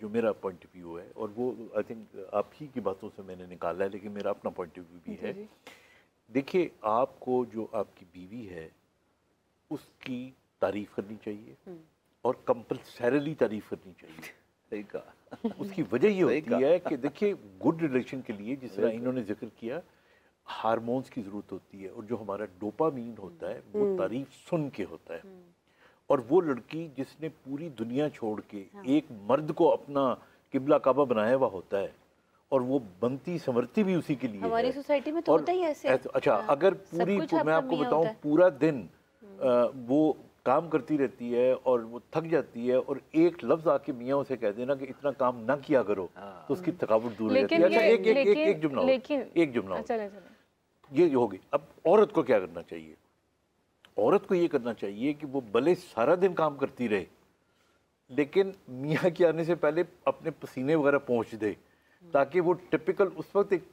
जो मेरा point of view है, और वो आई थिंक आप ही की बातों से मैंने निकाला है, लेकिन मेरा अपना पॉइंट ऑफ व्यू भी है। देखिए, आपको जो आपकी बीवी है उसकी तारीफ करनी चाहिए और कंपल्सरीली तारीफ करनी चाहिए। सही कहा। उसकी वजह ये होती है कि देखिए, गुड रिलेशन के लिए जिस तरह इन्होंने जिक्र किया, हार्मोन्स की ज़रूरत होती है, और जो हमारा डोपामीन होता है वो तारीफ सुन के होता है। और वो लड़की जिसने पूरी दुनिया छोड़ के एक मर्द को अपना किबला काबा बनाया हुआ होता है, और वो बनती संवरती भी उसी के लिए हमारी सोसाइटी में तो होता ही ऐसे। अच्छा, अगर पूरी मैं आपको बताऊं, पूरा दिन वो काम करती रहती है और वो थक जाती है, और एक लफ्ज आके मियाँ उसे कह देना कि इतना काम ना किया करो, तो उसकी थकावट दूर हो जाती है। अच्छा, एक जुमला ये होगी। अब औरत को क्या करना चाहिए? औरत को ये करना चाहिए कि वो भले सारा दिन काम करती रहे, लेकिन मियाँ के आने से पहले अपने पसीने वगैरह पहुँच दे, ताकि वो टिपिकल उस वक्त एक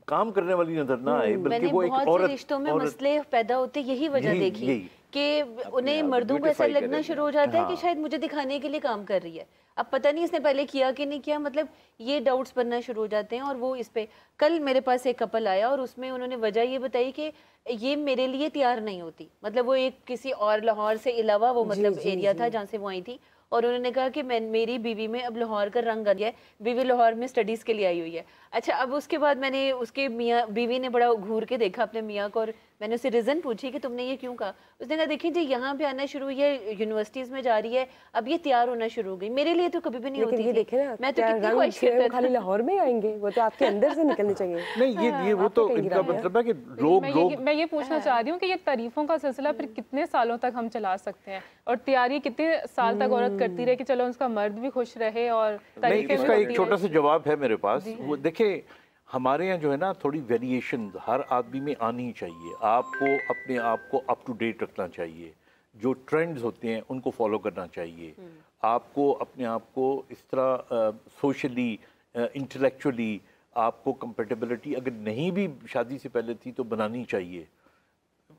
काम करने वाली नजर ना आए, बल्कि वो एक औरत। रिश्तों में मसले पैदा होते, यही वजह देखी कि उन्हें मर्दों को ऐसा लगना शुरू हो जाता है कि शायद मुझे दिखाने के लिए काम कर रही है। अब पता नहीं इसने पहले किया कि नहीं किया, मतलब ये डाउट्स बनना शुरू हो जाते हैं। और वो इस पे कल मेरे पास एक कपल आया और उसमें उन्होंने वजह ये बताई कि ये मेरे लिए तैयार नहीं होती। मतलब वो एक किसी और लाहौर से अलावा वो मतलब एरिया था जहाँ से वो आई थी, और उन्होंने कहा कि मेरी बीवी में अब लाहौर का रंग आ गया है, बीवी लाहौर में स्टडीज़ के लिए आई हुई है। अच्छा, अब उसके बाद मैंने उसके बीवी ने बड़ा घूर के देखा अपने मियाँ को, और मैंने उससे रीज़न पूछी कि तुमने ये क्यों कहा। उसने कहा देखिए जी, यहाँ पे आना शुरू हुई है, यूनिवर्सिटीज़ में जा रही है, अब ये तैयार होना शुरू हो गई, मेरे लिए तो कभी भी नहीं होती थी। मैं तो कितनी ख्वाहिश करता था। खाली लाहौर में आएंगे, वो तो आपके अंदर से निकलने चाहिए। नहीं, ये वो तो इनका मतलब है कि लोग मैं ये पूछना चाह रही हूँ कि ये तारीफों का सिलसिला फिर कितने सालों तक हम चला सकते हैं, और तैयारी कितने साल तक औरत करती रहे कि चलो उसका मर्द भी खुश रहे। और इसका एक छोटा सा जवाब है मेरे पास। वो देखिए, हमारे यहाँ जो है ना, थोड़ी वेरिएशन हर आदमी में आनी चाहिए। आपको अपने आप को अप टू डेट रखना चाहिए, जो ट्रेंड्स होते हैं उनको फॉलो करना चाहिए। आपको अपने आप को इस तरह सोशली, इंटेलेक्चुअली आपको कंपेटेबिलिटी अगर नहीं भी शादी से पहले थी तो बनानी चाहिए।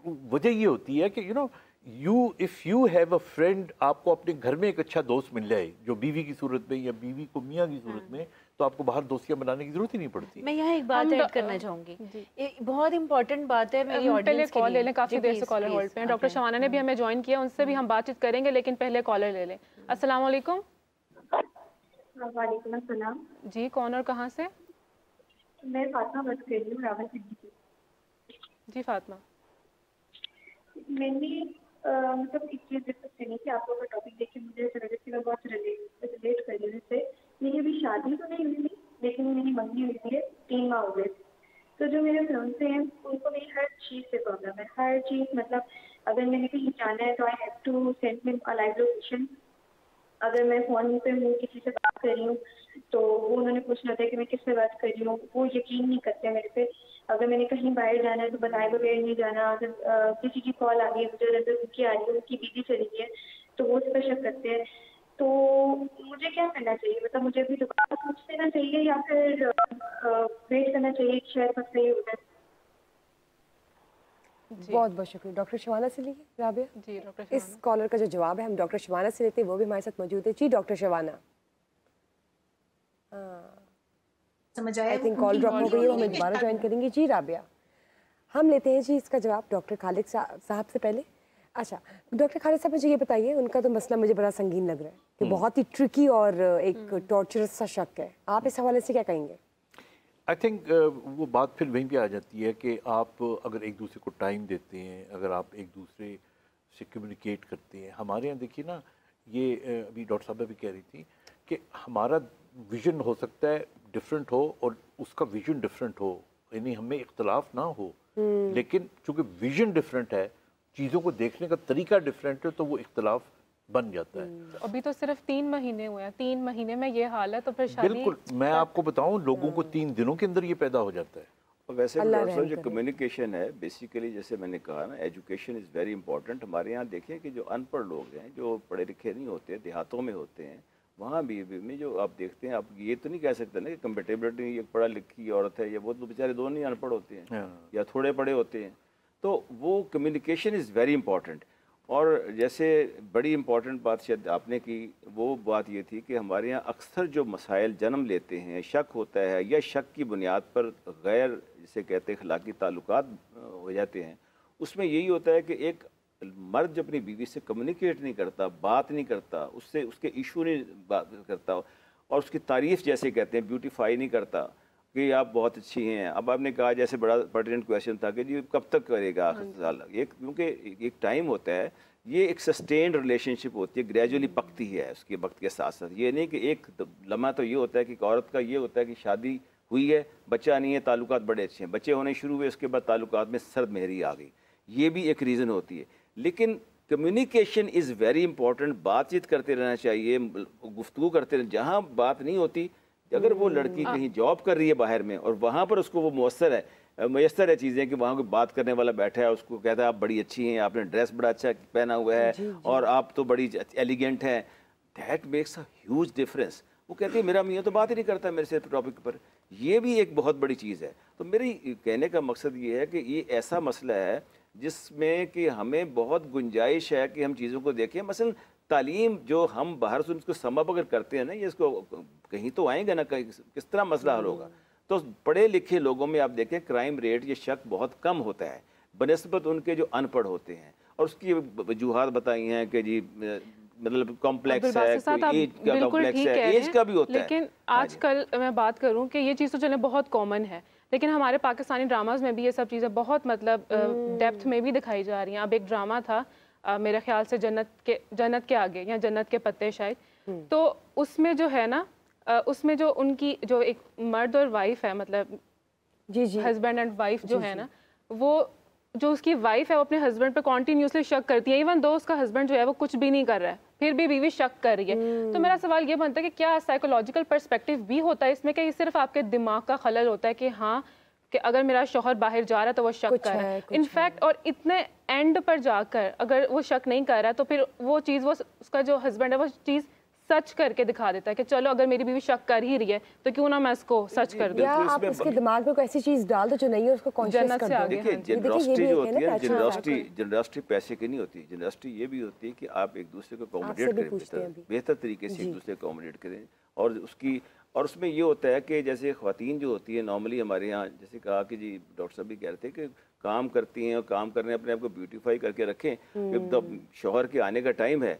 वजह ये होती है कि if you have a friend, आपको अपने घर में एक अच्छा दोस्त मिल जाए जो बीवी की सूरत में या बीवी को मियाँ की सूरत में, तो आपको बाहर दोस्तियां बनाने की जरूरत ही नहीं पड़ती। मैं यहाँ एक बात ऐड करना चाहूंगी, बहुत इंपॉर्टेंट बात है मेरी ऑडियंस के लिए। कॉल ले लें, काफी देर से कॉलर होल्ड पे हैं। डॉक्टर शवाना ने भी हमें ज्वाइन किया, उनसे भी हम बातचीत करेंगे, लेकिन पहले कॉलर ले लें। अस्सलाम वालेकुम। वालेकुम अस्सलाम जी, कौन और कहाँ से? मैं फातिमा बात कर रही हूँ, रावलपिंडी से। जी फातिमा, मैंने मतलब एक चीज़ डिस्कस करनी थी आप लोगों का टॉपिक देख के मुझे ऐसा लगा कि मैं बहुत रिलेट कर रही हूँ इससे। मेरी अभी शादी तो नहीं हुई थी, लेकिन मेरी मम्मी हुई है 3 माह हो गए। तो जो मेरे फ्रेंड्स हैं उनको मेरी हर चीज़ से प्रॉब्लम है, हर चीज़। मतलब अगर मैंने कहीं जाना है तो I have to send him a live location. अगर मैं फ़ोन पे हूँ, किसी से बात कर रही हूँ, तो वो उन्होंने पूछना होता है कि मैं किससे बात कर रही हूँ। वो यकीन नहीं करते मेरे पे। अगर मैंने कहीं बाहर जाना है तो बताए बगैर नहीं जाना। अगर किसी की कॉल आ गई है, मुझे नजर की आ रही है, उसकी बीवी चली गई है, तो वो उस पर शक करते हैं। तो मुझे क्या करना चाहिए? मतलब मुझे अभी दोबारा पूछ लेना चाहिए या फिर वेट करना चाहिए कि शायद सब सही हो जाए? बहुत बहुत शुक्रिया। डॉक्टर शवाना से लीजिए राबिया। जी डॉक्टर, इस कॉलर का जो जवाब है हम डॉक्टर शवाना से लेते हैं, वो भी हमारे साथ मौजूद है। जी डॉक्टर शवाना, समझ आया? आई थिंक कॉल ड्रॉप हो गई है, हमें दोबारा ज्वाइन करेंगे। जी राबिया, हम लेते हैं जी इसका जवाब डॉक्टर खालिद साहब से पहले। अच्छा डॉक्टर खालिद साहब, मुझे ये बताइए, उनका तो मसला मुझे बड़ा संगीन लग रहा है कि बहुत ही ट्रिकी और एक टॉर्चरस सा शक है। आप इस हवाले से क्या कहेंगे? आई थिंक वो बात फिर वहीं पे आ जाती है कि आप अगर एक दूसरे को टाइम देते हैं, अगर आप एक दूसरे से कम्युनिकेट करते हैं। हमारे यहाँ देखिए ना, ये अभी डॉक्टर साहबा भी कह रही थी कि हमारा विजन हो सकता है डिफरेंट हो और उसका विजन डिफरेंट हो, यानी हमें इख्तलाफ ना हो, लेकिन चूँकि विजन डिफरेंट है, चीज़ों को देखने का तरीका डिफरेंट है, तो वो इख्तलाफ बन जाता है। तो अभी तो सिर्फ 3 महीने हुए हैं, 3 महीने में ये हाल है, तो फिर शादी। बिल्कुल, मैं आपको बताऊं, लोगों को 3 दिनों के अंदर ये पैदा हो जाता है। और वैसे डॉक्टर साहब, जो कम्युनिकेशन है बेसिकली, जैसे मैंने कहा ना, एजुकेशन इज़ वेरी इंपॉर्टेंट। हमारे यहाँ देखिए कि जो अनपढ़ लोग हैं, जो पढ़े लिखे नहीं होते, देहातों में होते हैं, वहाँ भी में जो आप देखते हैं, आप ये तो नहीं कह सकते ना कि कंपेटेबिलिटी एक पढ़ा लिखी औरत है, या वो तो बेचारे दोनों ही अनपढ़ होते हैं या थोड़े पढ़े होते हैं। तो वो कम्युनिकेशन इज़ वेरी इंपॉर्टेंट। और जैसे बड़ी इम्पॉर्टेंट बात शायद आपने की, वो बात ये थी कि हमारे यहाँ अक्सर जो मसाइल जन्म लेते हैं, शक होता है या शक की बुनियाद पर गैर जिसे कहते हैं अखलाकी ताल्लुकात हो जाते हैं, उसमें यही होता है कि एक मर्द जब अपनी बीवी से कम्युनिकेट नहीं करता, बात नहीं करता, उससे उसके इशू नहीं बात करता और उसकी तारीफ़ जैसे कहते हैं ब्यूटीफाई नहीं करता कि आप बहुत अच्छी हैं। अब आपने कहा जैसे बड़ा पर्टिनेंट क्वेश्चन था कि जी कब तक करेगा आखिर साल, एक क्योंकि एक टाइम होता है, ये एक सस्टेन्ड रिलेशनशिप होती है, ग्रेजुअली पकती है उसके वक्त के साथ साथ। ये नहीं कि एक लम्हा तो ये होता है कि औरत का ये होता है कि शादी हुई है, बच्चा नहीं है, ताल्लुकात बड़े अच्छे हैं, बच्चे होने शुरू हुए, उसके बाद ताल्लुकात में सर्द मेहरी आ गई, ये भी एक रीज़न होती है। लेकिन कम्युनिकेशन इज़ वेरी इंपॉर्टेंट, बातचीत करते रहना चाहिए, गुफ्तगू करते रहना। जहाँ बात नहीं होती, अगर वो लड़की कहीं जॉब कर रही है बाहर में और वहाँ पर उसको वो मैसर है चीज़ें कि वहाँ कोई बात करने वाला बैठा है, उसको कहता है आप बड़ी अच्छी हैं, आपने ड्रेस बड़ा अच्छा पहना हुआ है और आप तो बड़ी एलिगेंट हैं, that makes a huge difference. वो कहती है मेरा मियाँ तो बात ही नहीं करता मेरे से टॉपिक पर, ये भी एक बहुत बड़ी चीज़ है। तो मेरी कहने का मकसद ये है कि ये ऐसा मसला है जिसमें कि हमें बहुत गुंजाइश है कि हम चीज़ों को देखें। मसलन तालीम जो हम बाहर से उसको समअप अगर करते हैं ना, ये इसको कहीं तो आएंगे ना, कहीं किस तरह मसला हल होगा। तो पढ़े लिखे लोगों में आप देखें क्राइम रेट, ये शक बहुत कम होता है बनिस्बत उनके जो अनपढ़ होते हैं। और उसकी वजूहात बताई हैं कि जी मतलब कॉम्प्लेक्स है, एज का कॉम्प्लेक्स है, एज का भी होता है। लेकिन आजकल मैं बात करूं कि ये चीज़ तो चले बहुत कॉमन है, लेकिन हमारे पाकिस्तानी ड्रामाज में भी ये सब चीज़ें बहुत मतलब डेप्थ में भी दिखाई जा रही हैं। अब एक ड्रामा था मेरे ख्याल से जन्नत के आगे या जन्नत के पत्ते शायद, तो उसमें जो है ना उसमें जो उनकी जो एक मर्द और वाइफ है, मतलब हस्बैंड एंड वाइफ जो है ना, वो जो उसकी वाइफ है वो अपने हस्बैंड पे कॉन्टीन्यूसली शक करती है, इवन दो उसका हस्बैंड जो है वो कुछ भी नहीं कर रहा है, फिर भी बीवी शक कर रही है। तो मेरा सवाल ये बनता है कि क्या साइकोलॉजिकल पर्सपेक्टिव भी होता है इसमें, कि ये सिर्फ आपके दिमाग का खलल होता है कि हाँ कि अगर मेरा शौहर बाहर जा रहा है तो वो शक कर रहा है इनफैक्ट, और इतने एंड पर जाकर अगर वो शक नहीं कर रहा तो फिर वो चीज़, वो उसका जो हस्बैंड है वो चीज़ सच करके दिखा देता है कि चलो अगर मेरी बीवी शक कर ही रही है तो क्यों ना मैं इसको सच कर दूं। या आप उसके दिमाग में कोई ऐसी चीज डाल दो जो नहीं है, उसको कॉन्शियस कर दो। देखिए जनरसिटी जो होती है, जनरसिटी पैसे की नहीं होती, जनरसिटी ये भी होती है कि आप एक दूसरे को अकोमोडेट करें, बेहतर तरीके से एक दूसरे को अकोमोडेट करें। और उसमें ये होता है कि जैसे ख़वातीन जो होती है नॉर्मली हमारे यहाँ, जैसे कहा कि जी डॉक्टर साहब भी कह रहे थे कि काम करती हैं और काम करने अपने आप को ब्यूटीफाई करके रखें, जब शौहर के आने का टाइम है।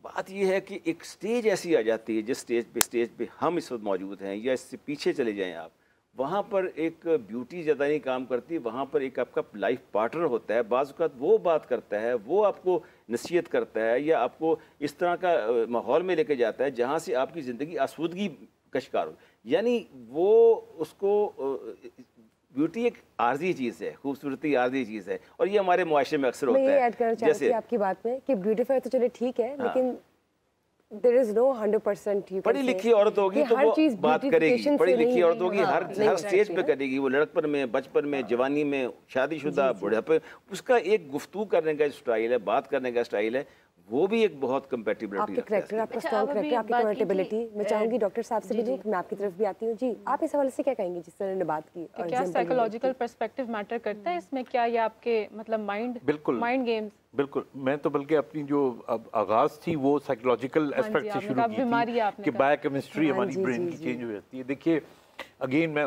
बात यह है कि एक स्टेज ऐसी आ जाती है जिस स्टेज पे हम इस वक्त मौजूद हैं, या इससे पीछे चले जाएं आप, वहाँ पर एक ब्यूटी ज़्यादा नहीं काम करती, वहाँ पर एक आपका लाइफ पार्टनर होता है, बाज़ औक़ात वो बात करता है, वो आपको नसीहत करता है या आपको इस तरह का माहौल में लेके जाता है जहाँ से आपकी ज़िंदगी आसूदगी का शिकार हो। यानी वो उसको ब्यूटी एक आर्जी चीज़ है, खूबसूरती आर्जी चीज़ है, और ये हमारे मुआशरे में अक्सर होता है। मैं ये ऐड करना चाहती हूँ आपकी बात में कि ब्यूटीफाई तो चले ठीक है, लेकिन there is no 100% पढ़ी लिखी औरत होगी तो वो बात करेगी, पढ़ी लिखी औरत होगी हर स्टेज पे करेगी, वो लड़कपन में, बचपन में, जवानी में, शादीशुदा, बुढ़ापे, उसका एक गुफ्तगू करने का स्टाइल है, बात करने का स्टाइल है, वो भी एक बहुत कंपैटिबिलिटी आपके करैक्टर, आपका स्ट्रॉन्ग करैक्टर, आपकी कम्फर्टेबिलिटी। मैं चाहूंगी डॉक्टर साहब से भी लूं, मैं आपकी तरफ भी आती हूं। जी, आप इस हवाले से क्या कहेंगे जिस तरह ने बात की? और क्या साइकोलॉजिकल पर्सपेक्टिव मैटर करता है इसमें? क्या ये आपके मतलब माइंड गेम्स? बिल्कुल, मैं तो बल्कि अपनी जो अब आगाज़ थी वो साइकोलॉजिकल एस्पेक्ट से शुरू की थी कि बायोकेमिस्ट्री हमारी ब्रेन की चेंज हो जाती है। देखिए अगेन मैं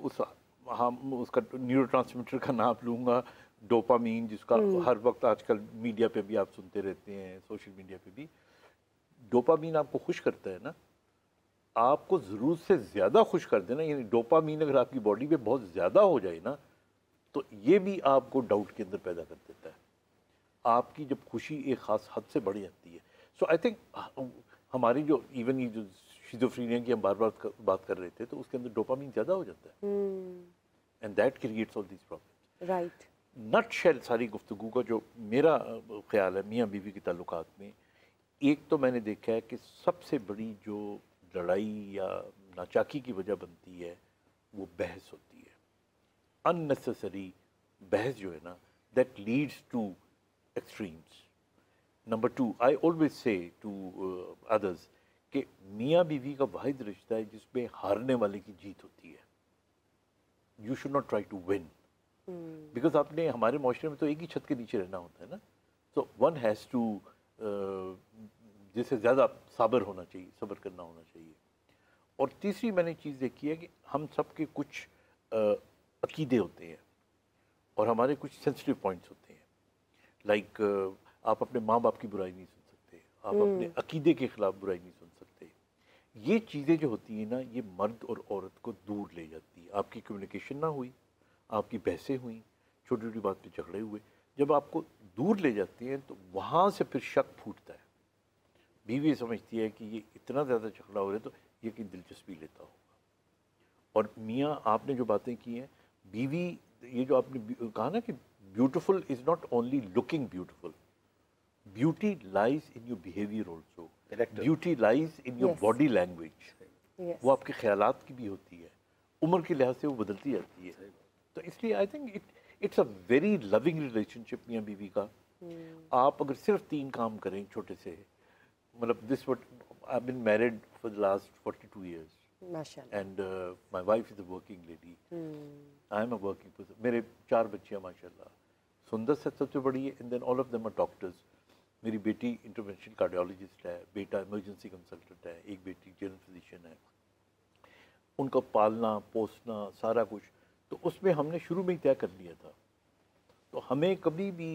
उसका न्यूरोट्रांसमीटर का नाम लूँगा, डोपामीन, जिसका हर वक्त आजकल मीडिया पे भी आप सुनते रहते हैं, सोशल मीडिया पे भी। डोपामीन आपको खुश करता है ना, आपको ज़रूरत से ज़्यादा खुश कर देना, यानी डोपामीन अगर आपकी बॉडी पे बहुत ज़्यादा हो जाए ना, तो ये भी आपको डाउट के अंदर पैदा कर देता है। आपकी जब खुशी एक ख़ास हद से बढ़ जाती है। सो आई थिंक हमारी जो इवन ये जो शिज़ोफ्रेनिया की हम बार बार बात कर रहे थे, तो उसके अंदर डोपामीन ज़्यादा हो जाता है, and that creates all these problems. Right. Nutshell सारी गुफ्तगू का जो मेरा ख्याल है मियाँ बीवी के ताल्लुकात में, एक तो मैंने देखा है कि सबसे बड़ी जो लड़ाई या नाचाकी की वजह बनती है वो बहस होती है, अननेसेसरी बहस जो है ना, that leads to extremes. Number 2, I always say to others कि मियाँ बीवी का वाहिद रिश्ता है जिसमें हारने वाले की जीत होती है। You should not try to win, because आपने हमारे माशरे में तो एक ही छत के नीचे रहना होता है ना, तो वन हैज़ टू जिससे ज़्यादा सब्र होना चाहिए, सब्र करना होना चाहिए। और तीसरी मैंने चीज़ देखी है कि हम सब के कुछ अकीदे होते हैं और हमारे कुछ सेंसिटिव पॉइंट्स होते हैं। लाइक आप अपने माँ बाप की बुराई नहीं सुन सकते, आप अपने अकीदे के ख़िलाफ़ बुराई नहीं सुन सकते। ये चीज़ें जो होती हैं ना, ये मर्द और औरत को दूर ले जाती है। आपकी कम्युनिकेशन ना हुई, आपकी बहसें हुई, छोटी छोटी बात पे झगड़े हुए, जब आपको दूर ले जाती हैं तो वहाँ से फिर शक फूटता है। बीवी समझती है कि ये इतना ज़्यादा झगड़ा हो रहा है तो ये कि दिलचस्पी लेता होगा। और मियाँ आपने जो बातें की हैं, बीवी, ये जो आपने कहा ना कि beautiful is not only looking beautiful, beauty lies in your behaviour also, beauty lies in your body language. वो आपके ख्यालात की भी होती है, उम्र के लिहाज से वो बदलती जाती है। तो इसलिए I think it's a very loving relationship मियाँ बीवी का। आप अगर सिर्फ 3 काम करें छोटे से, मतलब this what I have been married for the last 42 years माशाल्लाह। And my wife is a working lady, I am a working person. मेरे 4 बच्चे हैं माशाल्लाह। सुंदर से सबसे बड़ी है, and then all of them are doctors. मेरी बेटी इंटरवेंशन कार्डियोलॉजिस्ट है, बेटा इमरजेंसी कंसल्टेंट है, एक बेटी जनरल फिजिशियन है। उनका पालना पोसना सारा कुछ, तो उसमें हमने शुरू में ही तय कर लिया था। तो हमें कभी भी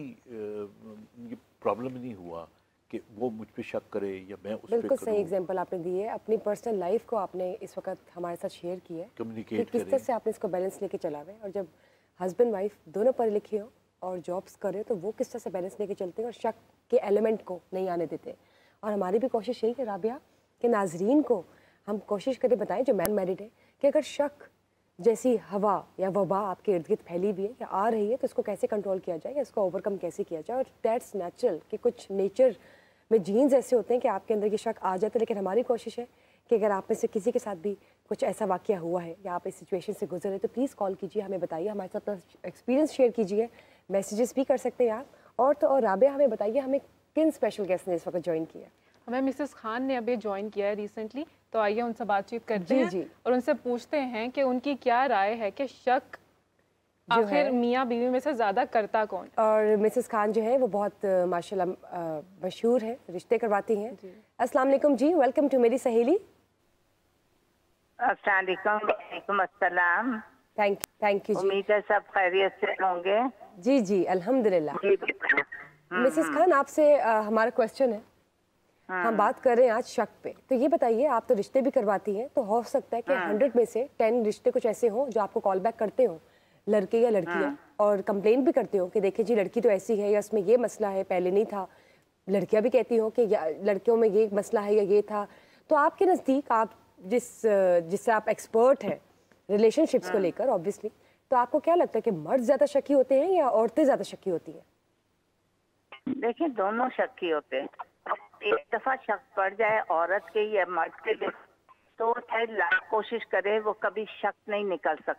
ये प्रॉब्लम नहीं हुआ कि वो मुझ पे शक करे या मैं उस पे बिल्कुल करूं। सही एग्जांपल आपने दी है। अपनी पर्सनल लाइफ को आपने इस वक्त हमारे साथ शेयर की है, कम्युनिकेट किस तरह से आपने इसको बैलेंस लेके चला हुआ है। और जब हस्बैंड वाइफ दोनों पढ़े लिखे हो और जॉब्स करे तो वो किस तरह से बैलेंस लेके चलते हैं और शक के एलिमेंट को नहीं आने देते। और हमारी भी कोशिश यही है राबिया कि नाजरीन को हम कोशिश करें बताएं जो मैन मैरिड है कि अगर शक जैसी हवा या वबा आपके इर्द गिर्द फैली भी है या आ रही है तो इसको कैसे कंट्रोल किया जाए या इसको ओवरकम कैसे किया जाए। और दैट्स नेचुरल कि कुछ नेचर में जीन्स ऐसे होते हैं कि आपके अंदर ये शक आ जाता है। लेकिन हमारी कोशिश है कि अगर आप में से किसी के साथ भी कुछ ऐसा वाक़या हुआ है या आप इस सिचुएशन से गुजरे तो प्लीज़ कॉल कीजिए, हमें बताइए, हमारे साथ अपना एक्सपीरियंस शेयर कीजिए, मैसेजेस भी कर सकते हैं आप। और तो और राबिया हमें बताइए हमें किन स्पेशल गेस्ट ने इस वक्त ज्वाइन किया। हमें मिसेस खान ने अभी ज्वाइन किया है रिसेंटली, तो आइए उनसे बातचीत करते जी, हैं जी। और उनसे पूछते हैं कि उनकी क्या राय है कि शक आखिर मियाँ बीवी में से ज़्यादा करता कौन। और मिसेस खान जो है वो बहुत माशाल्लाह मशहूर है, रिश्ते करवाती हैं। अस्सलाम वालेकुम जी, वेलकम टू मेरी सहेली। वालेकुम अस्सलाम। थैंक यू जी। उम्मीद है सब खैरियत से होंगे। जी जी अल्हम्दुलिल्लाह। जी मिसेस खान आपसे हमारा क्वेश्चन है, हम बात कर रहे हैं आज शक पे। तो ये बताइए, आप तो रिश्ते भी करवाती हैं, तो हो सकता है कि 100 में से 10 रिश्ते कुछ ऐसे हों जो आपको कॉल बैक करते हो, लड़के या लड़कियां, और कंप्लेन भी करते हो कि देखिए जी लड़की तो ऐसी है या उसमें ये मसला है, पहले नहीं था। लड़कियां भी कहती हो कि लड़कियों में ये मसला है या ये था। तो आपके नज़दीक, आप जिससे आप एक्सपर्ट हैं रिलेशनशिप्स को लेकर ऑब्वियसली, तो आपको क्या लगता है कि मर्द ज़्यादा शकी होते हैं या औरतें ज़्यादा शकी होती हैं? देखिए दोनों शक्की होते हैं। एक दफा शक पड़ जाए औरत के या मर्द के लिए तो चाहे लाख कोशिश करे वो कभी शक नहीं निकल सकता।